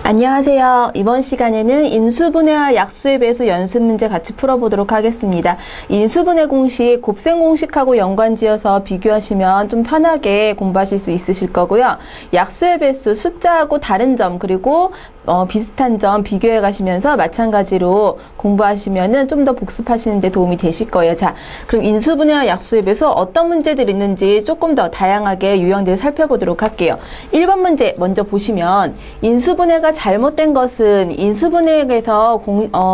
안녕하세요. 이번 시간에는 인수분해와 약수에 대해서 연습 문제 같이 풀어보도록 하겠습니다. 인수분해 공식, 곱셈 공식하고 연관지어서 비교하시면 좀 편하게 공부하실 수 있으실 거고요. 약수의 배수, 숫자하고 다른 점, 그리고 비슷한 점 비교해 가시면서 마찬가지로 공부하시면은 좀 더 복습하시는 데 도움이 되실 거예요. 자, 그럼 인수분해와 약수의 배수 어떤 문제들이 있는지 조금 더 다양하게 유형들을 살펴보도록 할게요. 1번 문제 먼저 보시면 인수분해가 잘못된 것은 인수분해에서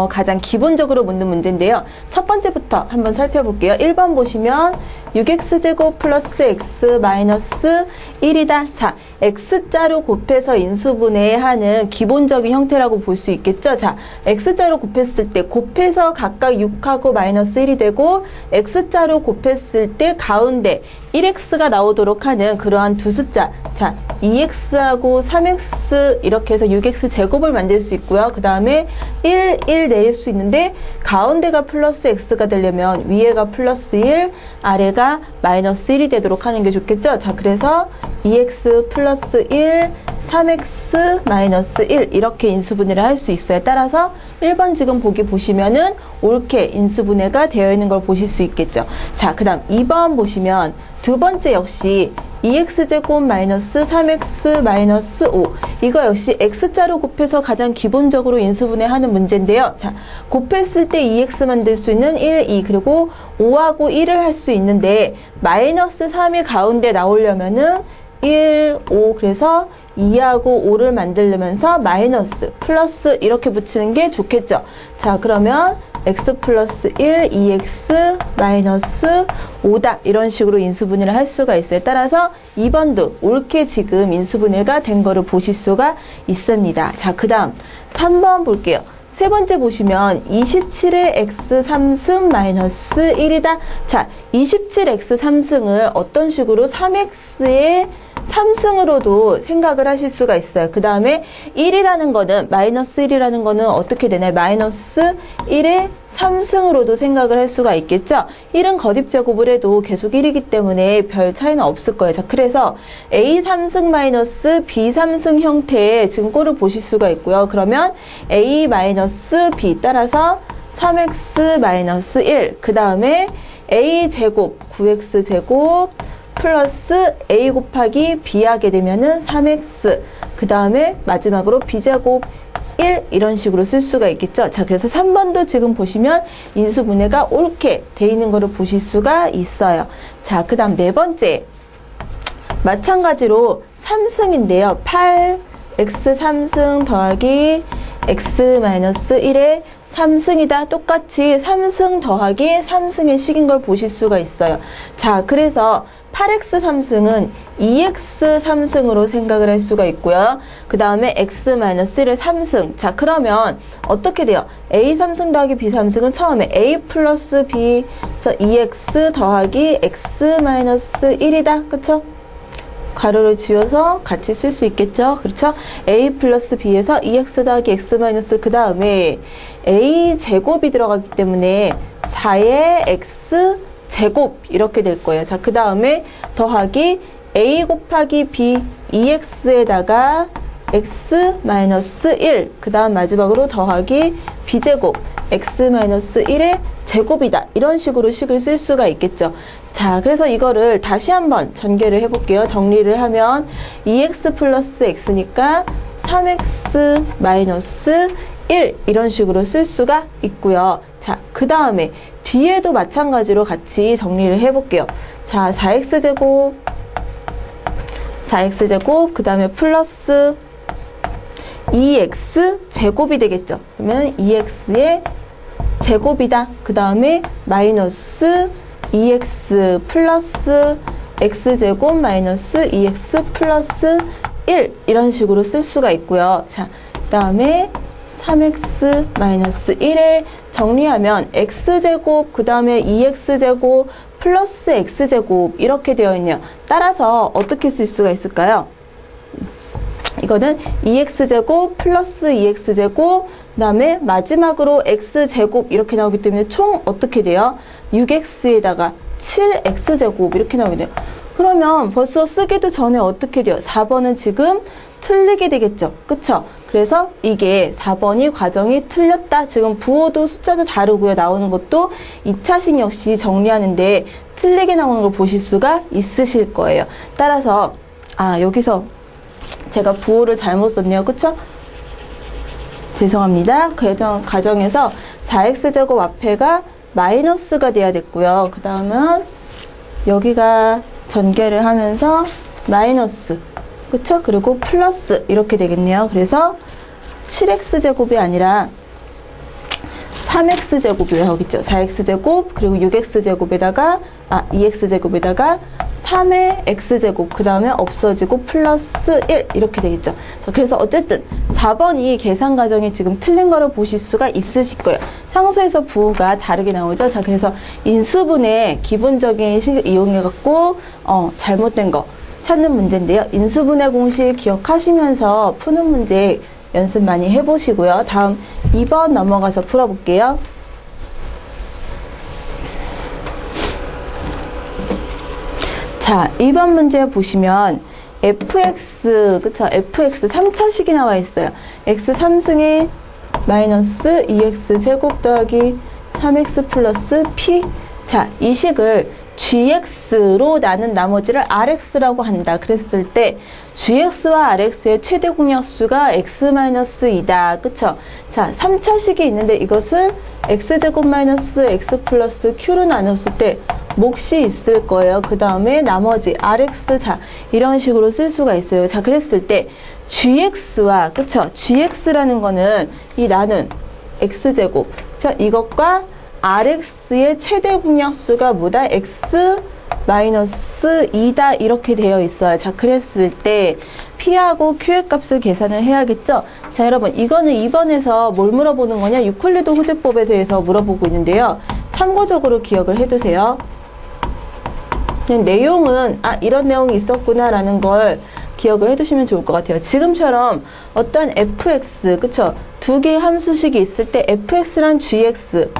가장 기본적으로 묻는 문제인데요. 첫 번째부터 한번 살펴볼게요. 1번 보시면 6x제곱 플러스 x 마이너스 1이다. 자, x자로 곱해서 인수분해하는 기본적인 형태라고 볼 수 있겠죠. 자, x자로 곱했을 때 곱해서 각각 6하고 마이너스 1이 되고 x자로 곱했을 때 가운데 1x가 나오도록 하는 그러한 두 숫자. 자, 2x하고 3x 이렇게 해서 6x 제곱을 만들 수 있고요. 그 다음에 1 내릴 수 있는데 가운데가 플러스 x가 되려면 위에가 플러스 1, 아래가 마이너스 1이 되도록 하는 게 좋겠죠. 자, 그래서 2x 플러스 1, 3x 마이너스 1 이렇게 인수분해를 할 수 있어요. 따라서 1번 지금 보기 보시면은 옳게 인수분해가 되어 있는 걸 보실 수 있겠죠. 자, 그 다음 2번 보시면 두 번째 역시 2x제곱 마이너스 3x 마이너스 5 이거 역시 x자로 곱해서 가장 기본적으로 인수분해하는 문제인데요. 자, 곱했을 때 2x 만들 수 있는 1, 2 그리고 5하고 1을 할 수 있는데 마이너스 3이 가운데 나오려면은 1, 5 그래서 2하고 5를 만들면서 마이너스, 플러스 이렇게 붙이는 게 좋겠죠. 자, 그러면 x 플러스 1, 2x 마이너스 5다. 이런 식으로 인수분해를 할 수가 있어요. 따라서 2번도 옳게 지금 인수분해가 된 거를 보실 수가 있습니다. 자, 그 다음 3번 볼게요. 세 번째 보시면 27의 x 3승 마이너스 1이다. 자, 27x 3승을 어떤 식으로 3x의 3승으로도 생각을 하실 수가 있어요. 그 다음에 1이라는 거는 마이너스 1이라는 거는 어떻게 되나요? 마이너스 1의 3승으로도 생각을 할 수가 있겠죠. 1은 거듭 제곱을 해도 계속 1이기 때문에 별 차이는 없을 거예요. 자, 그래서 A 3승 마이너스 B 3승 형태의 증거를 보실 수가 있고요. 그러면 A 마이너스 B 따라서 3x 마이너스 1 그 다음에 A 제곱 9x 제곱 플러스 a 곱하기 b 하게 되면은 3x 그 다음에 마지막으로 b제곱 1 이런 식으로 쓸 수가 있겠죠. 자, 그래서 3번도 지금 보시면 인수분해가 옳게 돼 있는 거를 보실 수가 있어요. 자, 그 다음 네 번째 마찬가지로 3승인데요. 8 x 3승 더하기 x 마이너스 1의 3승이다. 똑같이 3승 더하기 3승의 식인 걸 보실 수가 있어요. 자, 그래서 8x 3승은 2x 3승으로 생각을 할 수가 있고요. 그 다음에 x-1의 3승. 자, 그러면 어떻게 돼요? a 3승 더하기 b 3승은 처음에 a 플러스 b에서 2x 더하기 x-1이다. 그쵸? 가로를 지어서 같이 쓸 수 있겠죠? 그렇죠? a 플러스 b에서 2x 더하기 x 마이너스 그 다음에 a 제곱이 들어가기 때문에 4의 x 제곱 이렇게 될 거예요. 자, 그 다음에 더하기 a 곱하기 b 2x에다가 x 마이너스 1 그 다음 마지막으로 더하기 b제곱 x 마이너스 1의 제곱이다. 이런 식으로 식을 쓸 수가 있겠죠. 자, 그래서 이거를 다시 한번 전개를 해볼게요. 정리를 하면 2x 플러스 x니까 3x 마이너스 1 이런 식으로 쓸 수가 있고요. 자, 그 다음에 뒤에도 마찬가지로 같이 정리를 해볼게요. 자, 4x제곱 그 다음에 플러스 2x 제곱이 되겠죠. 그러면 2x의 제곱이다. 그 다음에 마이너스 2x 플러스 x제곱 마이너스 2x 플러스 1 이런 식으로 쓸 수가 있고요. 자, 그 다음에 3x 마이너스 1에 정리하면 x제곱 그 다음에 2x제곱 플러스 x제곱 이렇게 되어 있네요. 따라서 어떻게 쓸 수가 있을까요? 이거는 2x제곱 플러스 2x제곱 그 다음에 마지막으로 x제곱 이렇게 나오기 때문에 총 어떻게 돼요? 6x에다가 7x제곱 이렇게 나오게 돼요. 그러면 벌써 쓰기도 전에 어떻게 돼요? 4번은 지금 틀리게 되겠죠. 그쵸? 그래서 이게 4번이 과정이 틀렸다. 지금 부호도 숫자도 다르고요. 나오는 것도 2차식 역시 정리하는데 틀리게 나오는 걸 보실 수가 있으실 거예요. 따라서 여기서 제가 부호를 잘못 썼네요. 그쵸? 죄송합니다. 가정에서 4x제곱 앞에가 마이너스가 돼야 됐고요. 그 다음은 여기가 전개를 하면서 마이너스, 그쵸? 그리고 플러스 이렇게 되겠네요. 그래서 7x제곱이 아니라 3x제곱이 나오겠죠. 4x제곱 그리고 6x제곱에다가 2x제곱에다가 3의 x제곱 그 다음에 없어지고 플러스 1 이렇게 되겠죠. 자, 그래서 어쨌든 4번이 계산 과정이 지금 틀린 거를 보실 수가 있으실 거예요. 상수에서 부호가 다르게 나오죠. 자, 그래서 인수분해 기본적인 식을 이용해 갖고 잘못된 거 찾는 문제인데요. 인수분해 공식 기억하시면서 푸는 문제 연습 많이 해보시고요. 다음 2번 넘어가서 풀어볼게요. 자, 2번 문제 보시면 fx, 그쵸? fx 3차식이 나와 있어요. x 3승에 마이너스 2x 제곱 더하기 3x 플러스 p. 자, 이 식을 gx로 나눈 나머지를 rx라고 한다. 그랬을 때 gx와 rx의 최대 공약수가 x-2다. 그쵸? 자, 3차식이 있는데 이것을 x제곱 마이너스 x 플러스 q로 나눴을 때 몫이 있을 거예요. 그 다음에 나머지 rx, 자, 이런 식으로 쓸 수가 있어요. 자, 그랬을 때 gx와, 그쵸? gx라는 거는 이 나눈 x제곱, 자, 이것과 rx의 최대 공약수가 뭐다? x-2다 이렇게 되어 있어요. 자, 그랬을 때 p하고 q의 값을 계산을 해야겠죠? 자, 여러분, 이거는 2번에서 뭘 물어보는 거냐? 유클리드 호재법에 대해서 물어보고 있는데요. 참고적으로 기억을 해두세요. 그냥 내용은 이런 내용이 있었구나 라는 걸 기억을 해두시면 좋을 것 같아요. 지금처럼 어떤 fx, 그쵸? 두 개의 함수식이 있을 때 fx란 gx,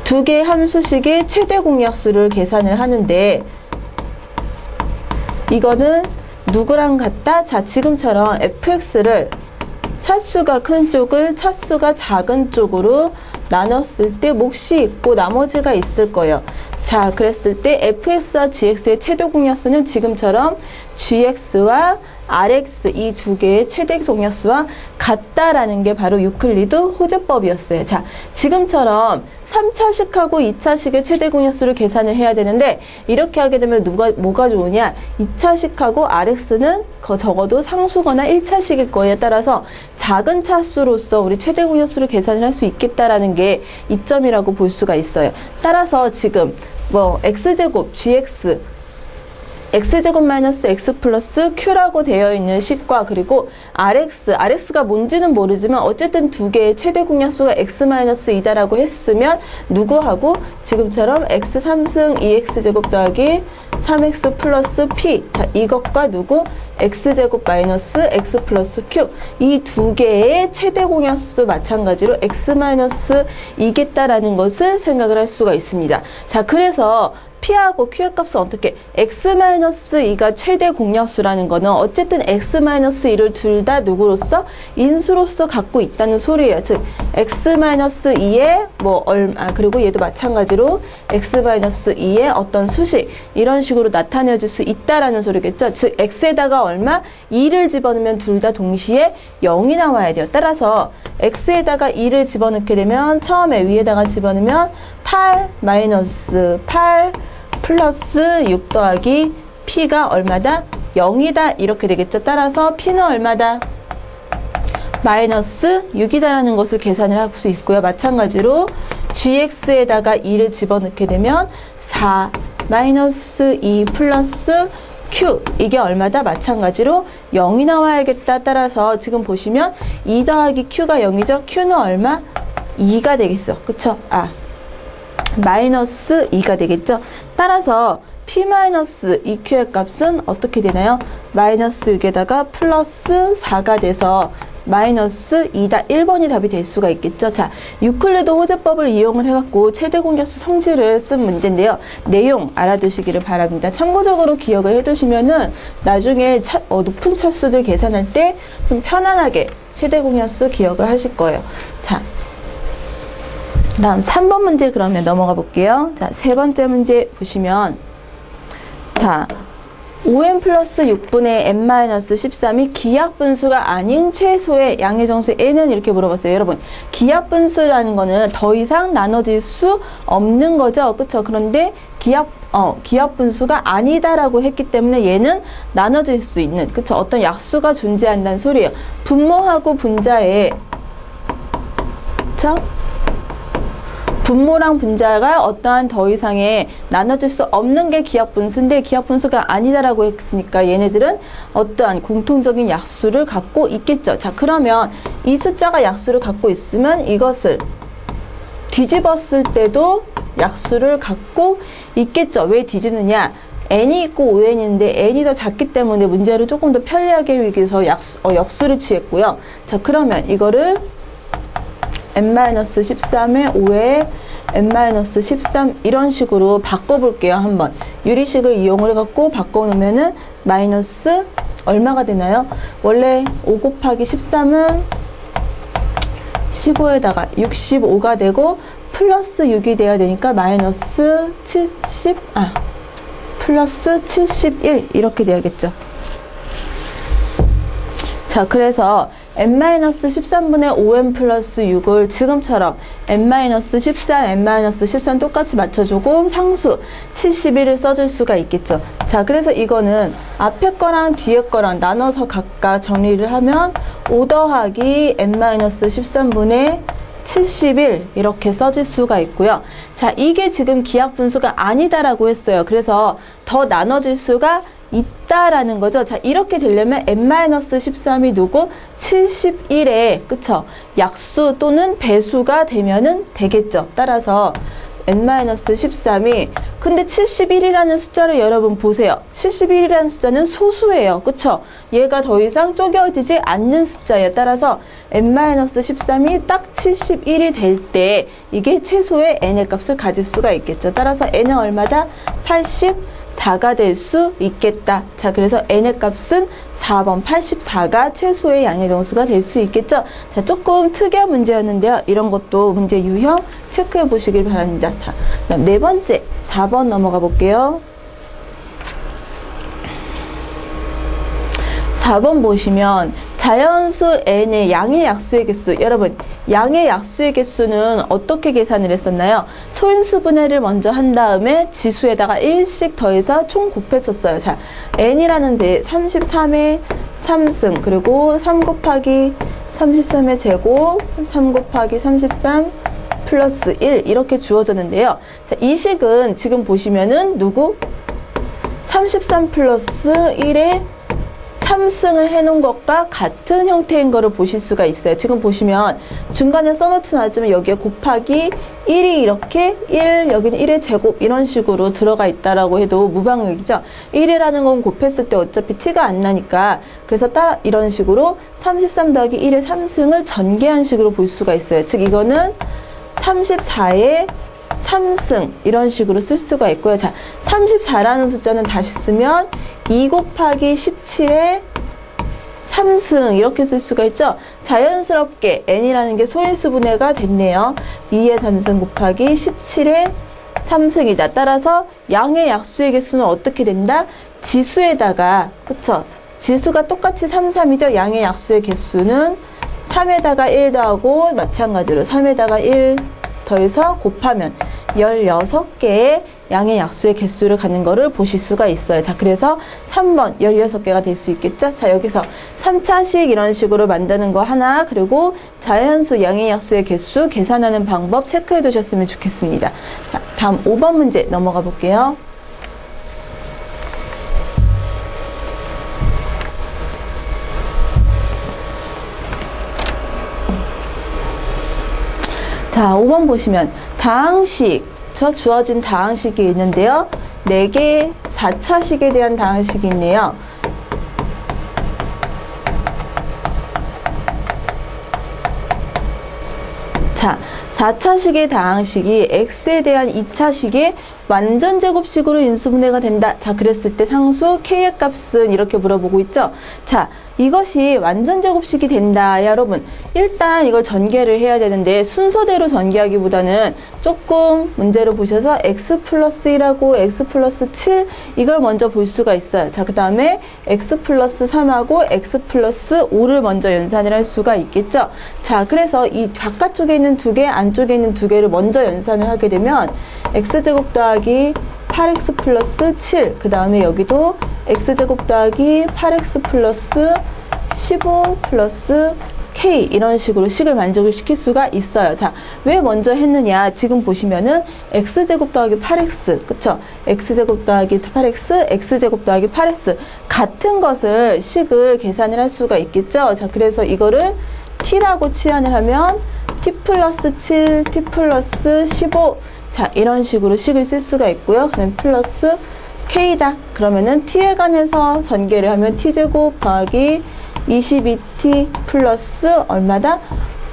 두 개의 함수식의 최대 공약수를 계산을 하는데 이거는 누구랑 같다? 자, 지금처럼 fx를 차수가 큰 쪽을 차수가 작은 쪽으로 나눴을 때 몫이 있고 나머지가 있을 거예요. 자, 그랬을 때 fx와 gx의 최대 공약수는 지금처럼 gx와 rx 이 두 개의 최대 공약수와 같다라는 게 바로 유클리드 호재법이었어요. 자, 지금처럼 3차식하고 2차식의 최대 공약수를 계산을 해야 되는데 이렇게 하게 되면 뭐가 좋으냐? 2차식하고 rx는 적어도 상수거나 1차식일 거에 따라서 작은 차수로서 우리 최대 공약수를 계산을 할 수 있겠다라는 게 이점이라고 볼 수가 있어요. 따라서 지금 x제곱 gx x제곱 마이너스 x 플러스 q라고 되어 있는 식과 그리고 rx가 뭔지는 모르지만 어쨌든 두 개의 최대 공약수가 x-2다라고 했으면 누구하고 지금처럼 x 3승 2x제곱 더하기 3x 플러스 p. 자, 이것과 누구? x제곱 마이너스 x 플러스 q. 이 두 개의 최대 공약수도 마찬가지로 x-2겠다라는 것을 생각을 할 수가 있습니다. 자, 그래서 p하고 q의 값은 어떻게? x-2가 최대 공약수라는 거는 어쨌든 x-2를 둘 다 누구로서? 인수로서 갖고 있다는 소리예요. 즉 x-2의 그리고 얘도 마찬가지로 x-2의 어떤 수식 이런 식으로 나타내 줄 수 있다라는 소리겠죠. 즉 x에다가 얼마? 2를 집어넣으면 둘 다 동시에 0이 나와야 돼요. 따라서 x에다가 2를 집어넣게 되면 처음에 위에다가 집어넣으면 8 플러스 6 더하기 p가 얼마다? 0이다 이렇게 되겠죠. 따라서 p는 얼마다? 마이너스 6이다라는 것을 계산을 할 수 있고요. 마찬가지로 gx에다가 2를 집어넣게 되면 4 마이너스 2 플러스 q 이게 얼마다? 마찬가지로 0이 나와야겠다. 따라서 지금 보시면 2 더하기 q가 0이죠. q는 얼마? 2가 되겠어. 그쵸? 마이너스 2가 되겠죠. 따라서 p-2q의 값은 어떻게 되나요? 마이너스 6에다가 플러스 4가 돼서 마이너스 2다 1번이 답이 될 수가 있겠죠. 자, 유클리드 호재법을 이용을 해갖고 최대 공약수 성질을 쓴 문제인데요. 내용 알아두시기를 바랍니다. 참고적으로 기억을 해두시면은 나중에 높은 차수들 계산할 때 좀 편안하게 최대 공약수 기억을 하실 거예요. 자, 다음 3번 문제 그러면 넘어가 볼게요. 자, 세 번째 문제 보시면, 자, 5n 플러스 6분의 n-13이 기하분수가 아닌 최소의 양의 정수 n은 이렇게 물어봤어요. 여러분, 기하분수라는 거는 더 이상 나눠질 수 없는 거죠. 그쵸? 그런데 기하분수가 아니다라고 했기 때문에 얘는 나눠질 수 있는, 그쵸? 어떤 약수가 존재한다는 소리예요. 분모하고 분자에, 그쵸? 분모랑 분자가 어떠한 더 이상의 나눠질 수 없는 게 기하분수인데 기하분수가 아니다라고 했으니까 얘네들은 어떠한 공통적인 약수를 갖고 있겠죠. 자, 그러면 이 숫자가 약수를 갖고 있으면 이것을 뒤집었을 때도 약수를 갖고 있겠죠. 왜 뒤집느냐? n이 있고 5n인데 n이 더 작기 때문에 문제를 조금 더 편리하게 하기 위해서 역수를 취했고요. 자, 그러면 이거를 n-13에 5에 n-13 이런 식으로 바꿔볼게요. 한번 유리식을 이용을 해갖고 바꿔놓으면은 마이너스 얼마가 되나요? 원래 5 곱하기 13은 15에다가 65가 되고 플러스 6이 돼야 되니까 마이너스 70, 플러스 71 이렇게 돼야겠죠. 자, 그래서 n-13분의 5n 플러스 6을 지금처럼 n-14, n-13 똑같이 맞춰주고 상수 71을 써줄 수가 있겠죠. 자, 그래서 이거는 앞에 거랑 뒤에 거랑 나눠서 각각 정리를 하면 5 더하기 n-13분의 71 이렇게 써질 수가 있고요. 자, 이게 지금 기하분수가 아니다라고 했어요. 그래서 더 나눠질 수가 있다라는 거죠. 자, 이렇게 되려면 n-13이 누구? 71에, 그쵸? 약수 또는 배수가 되면은 되겠죠. 따라서 n-13이, 근데 71이라는 숫자를 여러분 보세요. 71이라는 숫자는 소수예요. 그쵸? 얘가 더 이상 쪼개지지 않는 숫자예요. 따라서 n-13이 딱 71이 될 때 이게 최소의 n의 값을 가질 수가 있겠죠. 따라서 n은 얼마다? 84가 될 수 있겠다. 자, 그래서 n의 값은 4번 84가 최소의 양의 정수가 될 수 있겠죠. 자, 조금 특이한 문제였는데요. 이런 것도 문제 유형 체크해 보시길 바랍니다. 자, 그다음 네 번째 4번 넘어가 볼게요. 4번 보시면 자연수 n의 양의 약수의 개수, 여러분 양의 약수의 개수는 어떻게 계산을 했었나요? 소인수 분해를 먼저 한 다음에 지수에다가 1씩 더해서 총 곱했었어요. 자, n이라는 데 33의 3승 그리고 3 곱하기 33의 제곱 3 곱하기 33 플러스 1 이렇게 주어졌는데요. 자, 이 식은 지금 보시면은 누구? 33 플러스 1의 3승을 해놓은 것과 같은 형태인 거를 보실 수가 있어요. 지금 보시면 중간에 써놓진 않지만 여기에 곱하기 1이 이렇게 1, 여기는 1의 제곱 이런 식으로 들어가 있다라고 해도 무방하겠죠. 1이라는 건 곱했을 때 어차피 티가 안 나니까 그래서 딱 이런 식으로 33 더하기 1의 3승을 전개한 식으로 볼 수가 있어요. 즉 이거는 34의 3승 이런 식으로 쓸 수가 있고요. 자, 34라는 숫자는 다시 쓰면 2 곱하기 17의 3승 이렇게 쓸 수가 있죠. 자연스럽게 n이라는 게 소인수 분해가 됐네요. 2의 3승 곱하기 17의 3승이다. 따라서 양의 약수의 개수는 어떻게 된다? 지수에다가, 그쵸? 지수가 똑같이 3, 3이죠. 양의 약수의 개수는 3에다가 1 더하고 마찬가지로 3에다가 1 더해서 곱하면 16개의 양의 약수의 개수를 갖는 거를 보실 수가 있어요. 자, 그래서 3번 16개가 될 수 있겠죠? 자, 여기서 3차식 이런 식으로 만드는 거 하나, 그리고 자연수 양의 약수의 개수 계산하는 방법 체크해 두셨으면 좋겠습니다. 자, 다음 5번 문제 넘어가 볼게요. 자, 5번 보시면 다항식, 주어진 다항식이 있는데요. 4개 4차식에 대한 다항식이 있네요. 자, 4차식의 다항식이 x에 대한 2차식의 완전 제곱식으로 인수분해가 된다. 자, 그랬을 때 상수 k의 값은 이렇게 물어보고 있죠. 자, 이것이 완전 제곱식이 된다. 여러분, 일단 이걸 전개를 해야 되는데 순서대로 전개하기보다는 조금 문제를 보셔서 x 플러스 1하고 x 플러스 7 이걸 먼저 볼 수가 있어요. 자, 그 다음에 x 플러스 3하고 x 플러스 5를 먼저 연산을 할 수가 있겠죠. 자, 그래서 이 바깥쪽에 있는 두 개, 안쪽에 있는 두 개를 먼저 연산을 하게 되면 x제곱 더하기 8x 플러스 7, 그 다음에 여기도 x제곱 더하기 8x 플러스 15 플러스 k 이런 식으로 식을 만족을 시킬 수가 있어요. 자, 왜 먼저 했느냐? 지금 보시면은 x제곱 더하기 8x, 그쵸? x제곱 더하기 8x, x제곱 더하기 8x 같은 것을 식을 계산을 할 수가 있겠죠? 자, 그래서 이거를 t라고 치환을 하면 t 플러스 7, t 플러스 15 자, 이런 식으로 식을 쓸 수가 있고요. 그다음 플러스 k다. 그러면은 t에 관해서 전개를 하면 t제곱 더하기 22t 플러스 얼마다?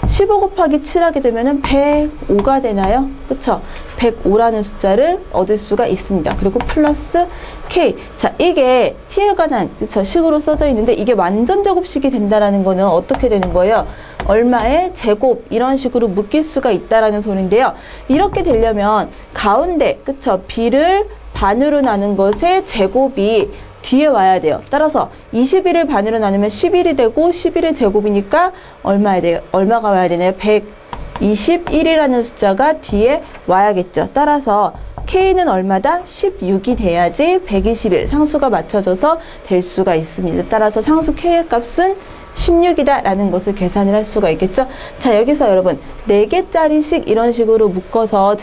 15 곱하기 7 하게 되면은 105가 되나요? 그쵸? 105라는 숫자를 얻을 수가 있습니다. 그리고 플러스 k. 자, 이게 t에 관한 그쵸? 식으로 써져 있는데 이게 완전 제곱식이 된다라는 거는 어떻게 되는 거예요? 얼마의 제곱 이런 식으로 묶일 수가 있다라는 소리인데요. 이렇게 되려면 가운데 그쵸? b를 반으로 나눈 것의 제곱이 뒤에 와야 돼요. 따라서 21을 반으로 나누면 11이 되고 11의 제곱이니까 얼마가 와야 되나요? 121이라는 숫자가 뒤에 와야겠죠. 따라서 k는 얼마다? 16이 돼야지 121 상수가 맞춰져서 될 수가 있습니다. 따라서 상수 k의 값은 16이다 라는 것을 계산을 할 수가 있겠죠. 자, 여기서 여러분 4개짜리씩 이런 식으로 묶어서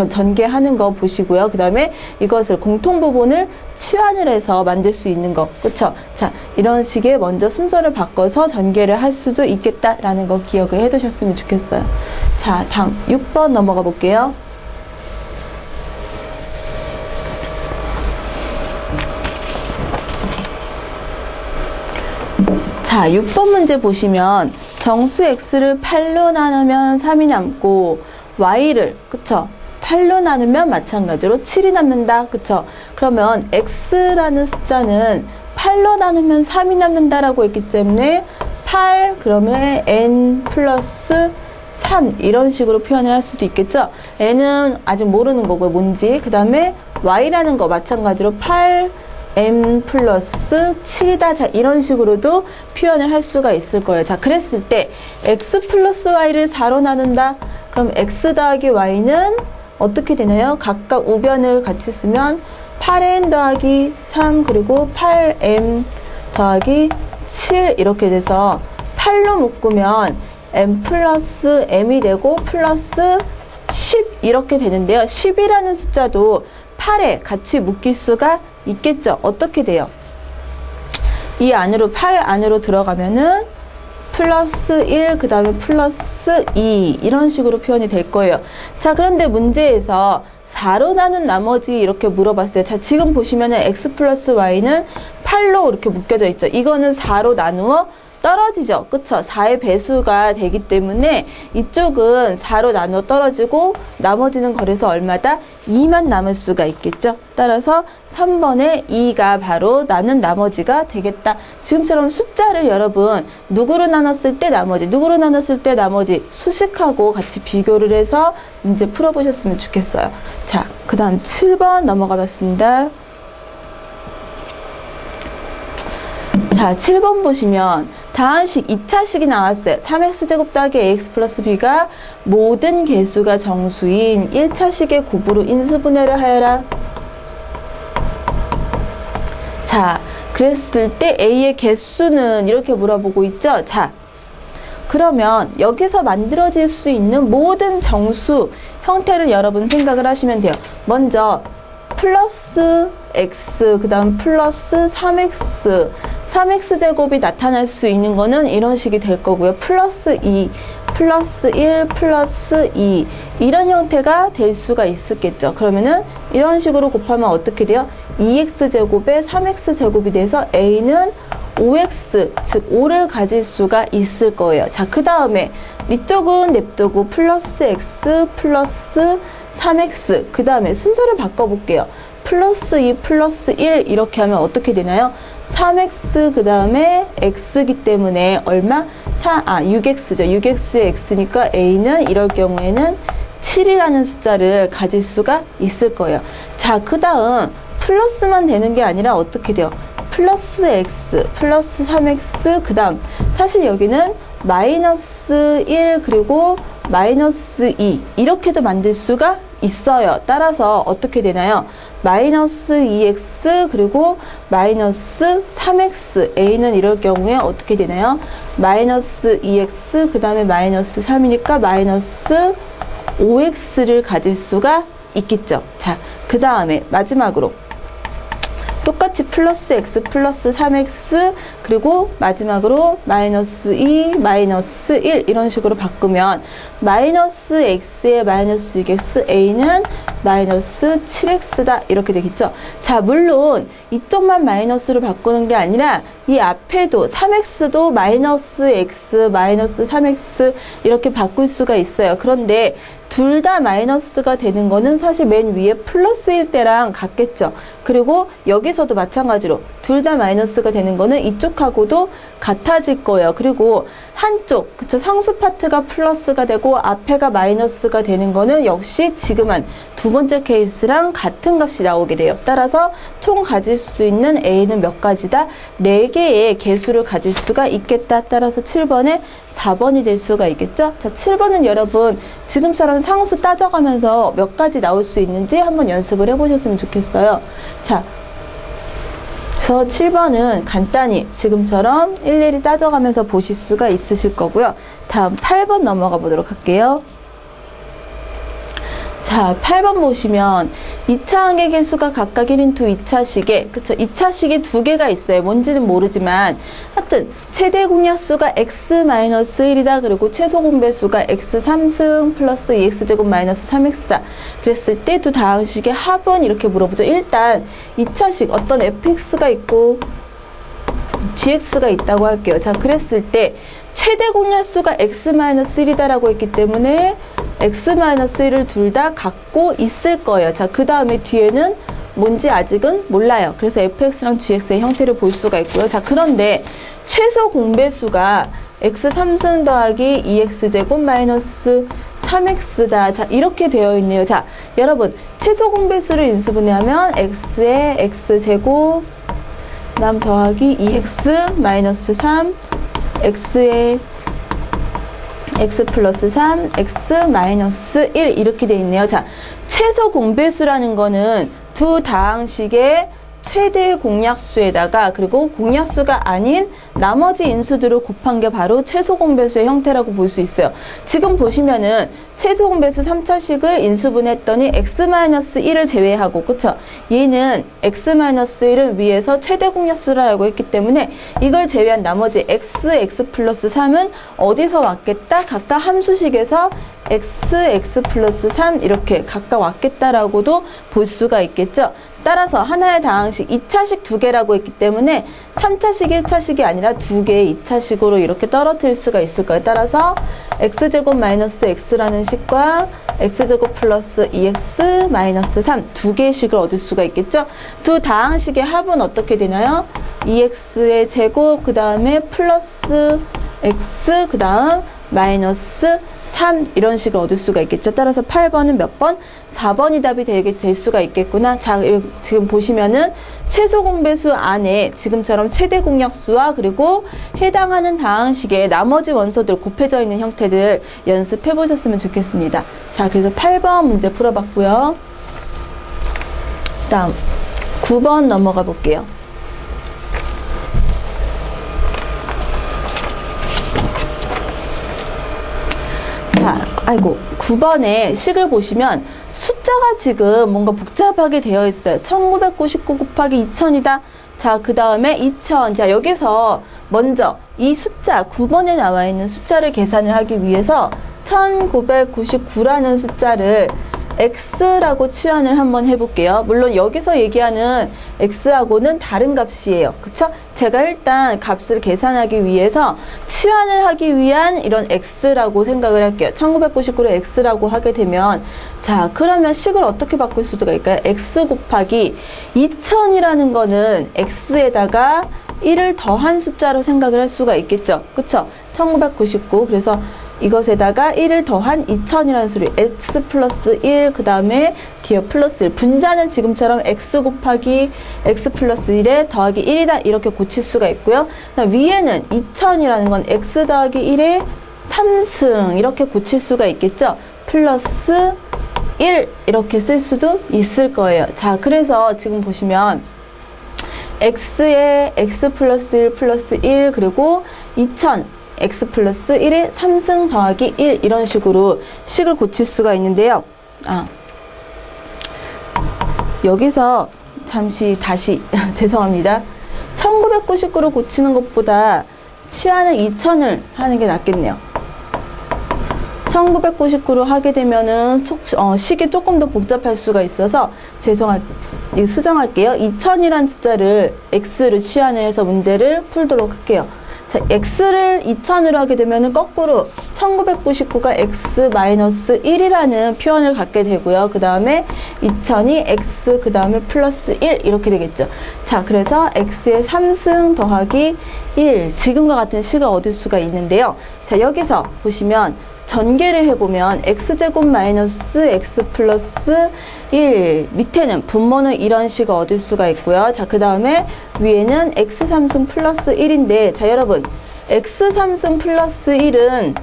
전개하는 거 보시고요. 그 다음에 이것을 공통부분을 치환을 해서 만들 수 있는 거, 그쵸? 자, 이런 식의 먼저 순서를 바꿔서 전개를 할 수도 있겠다라는 거 기억을 해 두셨으면 좋겠어요. 자, 다음 6번 넘어가 볼게요. 자, 6번 문제 보시면 정수 x를 8로 나누면 3이 남고 y를 그쵸? 8로 나누면 마찬가지로 7이 남는다. 그쵸? 그러면 x라는 숫자는 8로 나누면 3이 남는다라고 했기 때문에 8 그러면 n 플러스 3 이런 식으로 표현을 할 수도 있겠죠. n은 아직 모르는 거고요. 뭔지. 그 다음에 y라는 거 마찬가지로 8 m 플러스 7이다. 자, 이런 식으로도 표현을 할 수가 있을 거예요. 자, 그랬을 때 x 플러스 y를 4로 나눈다. 그럼 x 더하기 y는 어떻게 되나요? 각각 우변을 같이 쓰면 8n 더하기 3 그리고 8m 더하기 7 이렇게 돼서 8로 묶으면 m 플러스 m이 되고 플러스 10 이렇게 되는데요. 10이라는 숫자도 8에 같이 묶일 수가 있겠죠. 어떻게 돼요? 이 안으로 8 안으로 들어가면은 플러스 1 그 다음에 플러스 2 이런 식으로 표현이 될 거예요. 자, 그런데 문제에서 4로 나눈 나머지 이렇게 물어봤어요. 자, 지금 보시면은 x 플러스 y는 8로 이렇게 묶여져 있죠. 이거는 4로 나누어 떨어지죠. 그쵸? 4의 배수가 되기 때문에 이쪽은 4로 나누어 떨어지고 나머지는 거래서 얼마다? 2만 남을 수가 있겠죠. 따라서 3번의 2가 바로 나눈 나머지가 되겠다. 지금처럼 숫자를 여러분 누구로 나눴을 때 나머지, 누구로 나눴을 때 나머지 수식하고 같이 비교를 해서 문제 풀어보셨으면 좋겠어요. 자, 그 다음 7번 넘어가 봤습니다. 자, 7번 보시면 다항식 2차식이 나왔어요. 3x제곱 더하기 ax 플러스 b가 모든 개수가 정수인 1차식의 곱으로 인수분해를 하여라. 자, 그랬을 때 a의 개수는 이렇게 물어보고 있죠. 자, 그러면 여기서 만들어질 수 있는 모든 정수 형태를 여러분 생각을 하시면 돼요. 먼저 플러스 x, 그 다음 플러스 3x, 3x제곱이 나타날 수 있는 거는 이런 식이 될 거고요. 플러스 2, 플러스 1, 플러스 2 이런 형태가 될 수가 있었겠죠. 그러면은 이런 식으로 곱하면 어떻게 돼요? 2x제곱에 3x제곱이 돼서 a는 5x, 즉 5를 가질 수가 있을 거예요. 자, 그 다음에 이쪽은 냅두고 플러스 x 플러스 3x, 그 다음에 순서를 바꿔볼게요. 플러스 2 플러스 1 이렇게 하면 어떻게 되나요? 3x 그 다음에 x이기 때문에 얼마? 6x죠. 6x의 x니까 a는 이럴 경우에는 7이라는 숫자를 가질 수가 있을 거예요. 자, 그 다음 플러스만 되는 게 아니라 어떻게 돼요? 플러스 x 플러스 3x 그 다음 사실 여기는 마이너스 1 그리고 마이너스 2 이렇게도 만들 수가 있어요. 따라서 어떻게 되나요? 마이너스 2x 그리고 마이너스 3x a는 이럴 경우에 어떻게 되나요? 마이너스 2x 그 다음에 마이너스 3이니까 마이너스 5x를 가질 수가 있겠죠. 자, 그 다음에 마지막으로 똑같이 플러스 x 플러스 3x 그리고 마지막으로 마이너스 2 마이너스 1 이런 식으로 바꾸면 마이너스 x에 마이너스 6x a는 마이너스 7x다 이렇게 되겠죠. 자, 물론 이쪽만 마이너스로 바꾸는 게 아니라 이 앞에도 3x도 마이너스 x 마이너스 3x 이렇게 바꿀 수가 있어요. 그런데 둘 다 마이너스가 되는 거는 사실 맨 위에 플러스일 때랑 같겠죠. 그리고 여기서도 마찬가지로 둘 다 마이너스가 되는 거는 이쪽하고도 같아질 거예요. 그리고 한쪽, 그쵸, 상수 파트가 플러스가 되고 앞에가 마이너스가 되는 거는 역시 지금 한 두 번째 케이스랑 같은 값이 나오게 돼요. 따라서 총 가질 수 있는 a는 몇 가지다? 4개의 개수를 가질 수가 있겠다. 따라서 7번에 4번이 될 수가 있겠죠. 자, 7번은 여러분 지금처럼 상수 따져가면서 몇 가지 나올 수 있는지 한번 연습을 해보셨으면 좋겠어요. 자, 그래서 7번은 간단히 지금처럼 일일이 따져가면서 보실 수가 있으실 거고요. 다음 8번 넘어가 보도록 할게요. 자, 8번 보시면 2차 항의 개수가 각각 1인투 2차 시계, 그쵸? 2차 시계 두 개가 있어요. 뭔지는 모르지만 하여튼 최대 공약수가 x-1이다. 그리고 최소 공배수가 x 3승 플러스 2x제곱 마이너스 3x다. 그랬을 때 두 다항식의 합은 이렇게 물어보죠. 일단 2차식 어떤 fx가 있고 gx가 있다고 할게요. 자, 그랬을 때 최대 공약수가 x-1이다 라고 했기 때문에 x-1을 둘 다 갖고 있을 거예요. 자, 그 다음에 뒤에는 뭔지 아직은 몰라요. 그래서 fx랑 gx의 형태를 볼 수가 있고요. 자, 그런데 최소 공배수가 x 3승 더하기 2x제곱 마이너스 3x다. 자, 이렇게 되어 있네요. 자, 여러분 최소 공배수를 인수분해하면 x의 x제곱 그 다음 더하기 2x 마이너스 3 x의 x 플러스 3, x 마이너스 1 이렇게 돼 있네요. 자, 최소 공배수라는 거는 두 다항식의 최대 공약수에다가 그리고 공약수가 아닌 나머지 인수들을 곱한 게 바로 최소 공배수의 형태라고 볼 수 있어요. 지금 보시면은 최소 공배수 3차식을 인수분해했더니 x-1을 제외하고, 그쵸? 얘는 x-1을 위해서 최대 공약수를 알고 있기 때문에 이걸 제외한 나머지 x 플러스 3은 어디서 왔겠다? 각각 함수식에서 x 플러스 3 이렇게 각각 왔겠다라고도 볼 수가 있겠죠. 따라서 하나의 다항식 2차식 두 개라고 했기 때문에 3차식 1차식이 아니라 두 개의 2차식으로 이렇게 떨어뜨릴 수가 있을 거예요. 따라서 x제곱 마이너스 x라는 식과 x제곱 플러스 2x 마이너스 3 두 개의 식을 얻을 수가 있겠죠. 두 다항식의 합은 어떻게 되나요? 2x의 제곱 그 다음에 플러스 x 그 다음 마이너스 3 이런 식을 얻을 수가 있겠죠. 따라서 8번은 몇 번? 4번이 답이 될 수가 있겠구나. 자, 지금 보시면은 최소 공배수 안에 지금처럼 최대 공약수와 그리고 해당하는 다항식의 나머지 원소들 곱해져 있는 형태들 연습해 보셨으면 좋겠습니다. 자, 그래서 8번 문제 풀어봤고요. 다음 9번 넘어가 볼게요. 자, 아이고 9번의 식을 보시면 숫자가 지금 뭔가 복잡하게 되어 있어요. 1999 곱하기 2000이다. 자, 그 다음에 2000. 자, 여기서 먼저 이 숫자 9번에 나와 있는 숫자를 계산을 하기 위해서 1999라는 숫자를 x라고 치환을 한번 해볼게요. 물론 여기서 얘기하는 x하고는 다른 값이에요. 그쵸? 제가 일단 값을 계산하기 위해서 치환을 하기 위한 이런 x라고 생각을 할게요. 1999를 x라고 하게 되면, 자, 그러면 식을 어떻게 바꿀 수가 있을까요? x 곱하기 2000이라는 거는 x에다가 1을 더한 숫자로 생각을 할 수가 있겠죠. 그쵸? 1999. 그래서 이것에다가 1을 더한 2000이라는 소리. x 플러스 1, 그 다음에 뒤에 플러스 1. 분자는 지금처럼 x 곱하기 x 플러스 1에 더하기 1이다. 이렇게 고칠 수가 있고요. 위에는 2000이라는 건 x 더하기 1에 3승. 이렇게 고칠 수가 있겠죠. 플러스 1. 이렇게 쓸 수도 있을 거예요. 자, 그래서 지금 보시면 x에 x 플러스 1 플러스 1 그리고 2000 x 플러스 1에 3승 더하기 1 이런 식으로 식을 고칠 수가 있는데요. 여기서 잠시 다시 죄송합니다. 1999로 고치는 것보다 치환을 2000을 하는 게 낫겠네요. 1999로 하게 되면은 식이 조금 더 복잡할 수가 있어서 수정할게요. 2000이라는 숫자를 x를 치환을 해서 문제를 풀도록 할게요. 자, x를 2000으로 하게 되면은 거꾸로 1999가 x-1이라는 표현을 갖게 되고요. 그 다음에 2000이 x 그 다음에 플러스 1 이렇게 되겠죠. 자, 그래서 x의 3승 더하기 1 지금과 같은 식을 얻을 수가 있는데요. 자, 여기서 보시면 전개를 해보면 x제곱 마이너스 x 플러스 1 밑에는 분모는 이런 식을 얻을 수가 있고요. 자, 그 다음에 위에는 x 3승 플러스 1인데 자, 여러분 x 3승 플러스 1은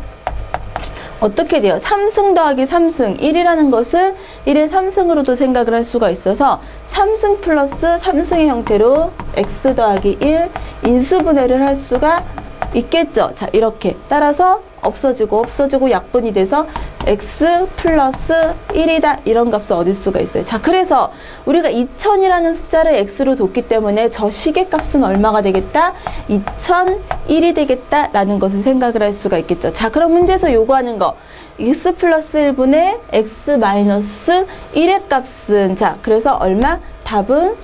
어떻게 돼요? 3승 더하기 3승 1이라는 것을 1의 3승으로도 생각을 할 수가 있어서 3승 플러스 3승의 형태로 x 더하기 1 인수분해를 할 수가 있겠죠. 자, 이렇게 따라서 없어지고 약분이 돼서 x 플러스 1이다 이런 값을 얻을 수가 있어요. 자, 그래서 우리가 2000이라는 숫자를 x로 뒀기 때문에 저 식의 값은 얼마가 되겠다? 2001이 되겠다 라는 것을 생각을 할 수가 있겠죠. 자, 그럼 문제에서 요구하는 거 x 플러스 1분의 x 마이너스 1의 값은 자, 그래서 얼마? 답은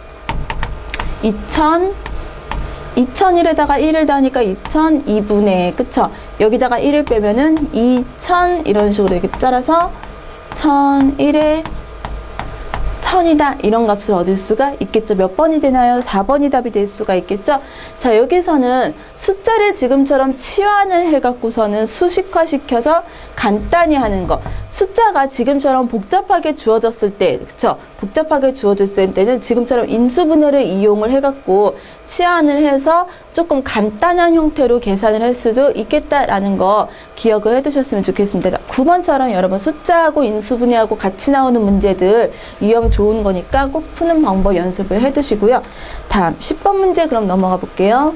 2001에다가 1을 더하니까 2002분의 그쵸? 여기다가 1을 빼면은 2000 이런 식으로 이렇게 따라서 1001에 1000이다 이런 값을 얻을 수가 있겠죠. 몇 번이 되나요? 4번이 답이 될 수가 있겠죠. 자, 여기서는 숫자를 지금처럼 치환을 해갖고서는 수식화 시켜서 간단히 하는 거. 숫자가 지금처럼 복잡하게 주어졌을 때, 그쵸? 복잡하게 주어졌을 때는 지금처럼 인수분해를 이용을 해갖고 치환을 해서 조금 간단한 형태로 계산을 할 수도 있겠다라는 거 기억을 해두셨으면 좋겠습니다. 자, 9번처럼 여러분 숫자하고 인수분해하고 같이 나오는 문제들 유형 좋은 거니까 꼭 푸는 방법 연습을 해두시고요. 다음 10번 문제 그럼 넘어가 볼게요.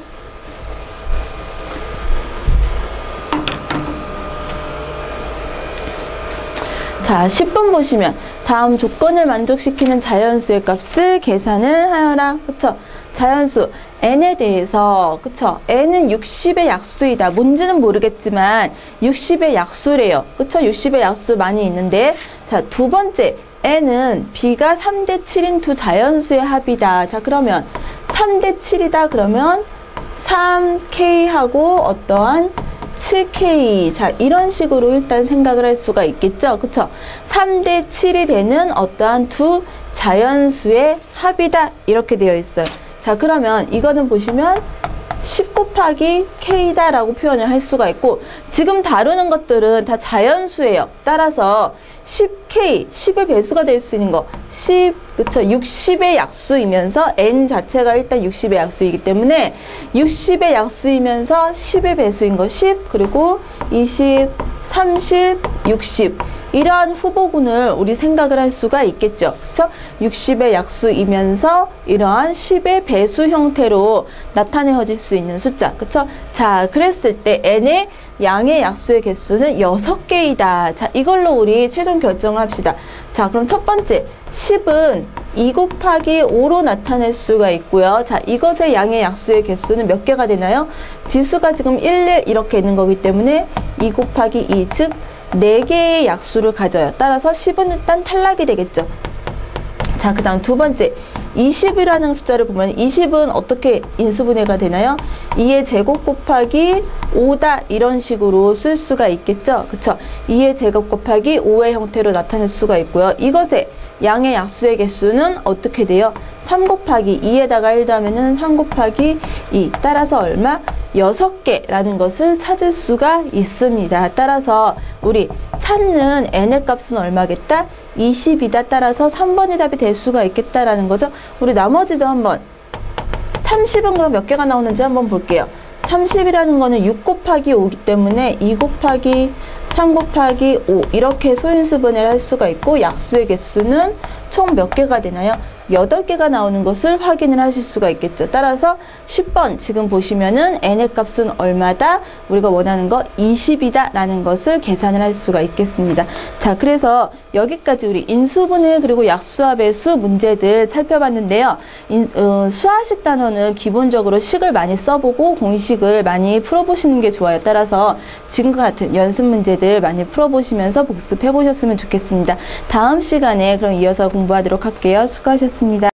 자, 10번 보시면 다음 조건을 만족시키는 자연수의 값을 계산을 하여라. 그쵸? 자연수 n에 대해서 그쵸? n은 60의 약수이다. 뭔지는 모르겠지만 60의 약수래요. 그쵸? 60의 약수 많이 있는데 자, 두 번째 n은 b가 3대 7인 두 자연수의 합이다. 자, 그러면 3대 7이다. 그러면 3k하고 어떠한 7K. 자, 이런 식으로 일단 생각을 할 수가 있겠죠. 그쵸? 3대 7이 되는 어떠한 두 자연수의 합이다. 이렇게 되어 있어요. 자, 그러면 이거는 보시면 10 곱하기 K다 라고 표현을 할 수가 있고 지금 다루는 것들은 다 자연수예요. 따라서 10K, 10의 배수가 될 수 있는 거 10, 그쵸? 60의 약수이면서 n 자체가 일단 60의 약수이기 때문에 60의 약수이면서 10의 배수인 거 10, 그리고 20, 30, 60 이러한 후보군을 우리 생각을 할 수가 있겠죠. 그쵸? 60의 약수이면서 이러한 10의 배수 형태로 나타내어질 수 있는 숫자. 그쵸? 자, 그랬을 때 n의 양의 약수의 개수는 6개이다. 자, 이걸로 우리 최종 결정을 합시다. 자, 그럼 첫 번째 10은 2 곱하기 5로 나타낼 수가 있고요. 자, 이것의 양의 약수의 개수는 몇 개가 되나요? 지수가 지금 1, 1 이렇게 있는 거기 때문에 2 곱하기 2, 즉 4개의 약수를 가져요. 따라서 10은 일단 탈락이 되겠죠. 자, 그 다음 두 번째 20이라는 숫자를 보면 20은 어떻게 인수분해가 되나요? 2의 제곱 곱하기 5다 이런 식으로 쓸 수가 있겠죠. 그쵸? 2의 제곱 곱하기 5의 형태로 나타낼 수가 있고요. 이것의 양의 약수의 개수는 어떻게 돼요? 3 곱하기 2에다가 1 더하면 3 곱하기 2. 따라서 얼마? 6개라는 것을 찾을 수가 있습니다. 따라서 우리 찾는 n의 값은 얼마겠다? 20이다. 따라서 3번의 답이 될 수가 있겠다라는 거죠. 우리 나머지도 한번 30은 그럼 몇 개가 나오는지 한번 볼게요. 30이라는 거는 6 곱하기 5이기 때문에 2 곱하기 3 곱하기 5 이렇게 소인수분해를 할 수가 있고 약수의 개수는 총 몇 개가 되나요? 8개가 나오는 것을 확인을 하실 수가 있겠죠. 따라서 10번 지금 보시면은 n의 값은 얼마다? 우리가 원하는 거 20이다 라는 것을 계산을 할 수가 있겠습니다. 자, 그래서 여기까지 우리 인수분해 그리고 약수와 배수 문제들 살펴봤는데요. 수화식 단어는 기본적으로 식을 많이 써보고 공식을 많이 풀어보시는 게 좋아요. 따라서 지금과 같은 연습 문제들 많이 풀어보시면서 복습해 보셨으면 좋겠습니다. 다음 시간에 그럼 이어서 공부하도록 할게요. 수고하셨습니다.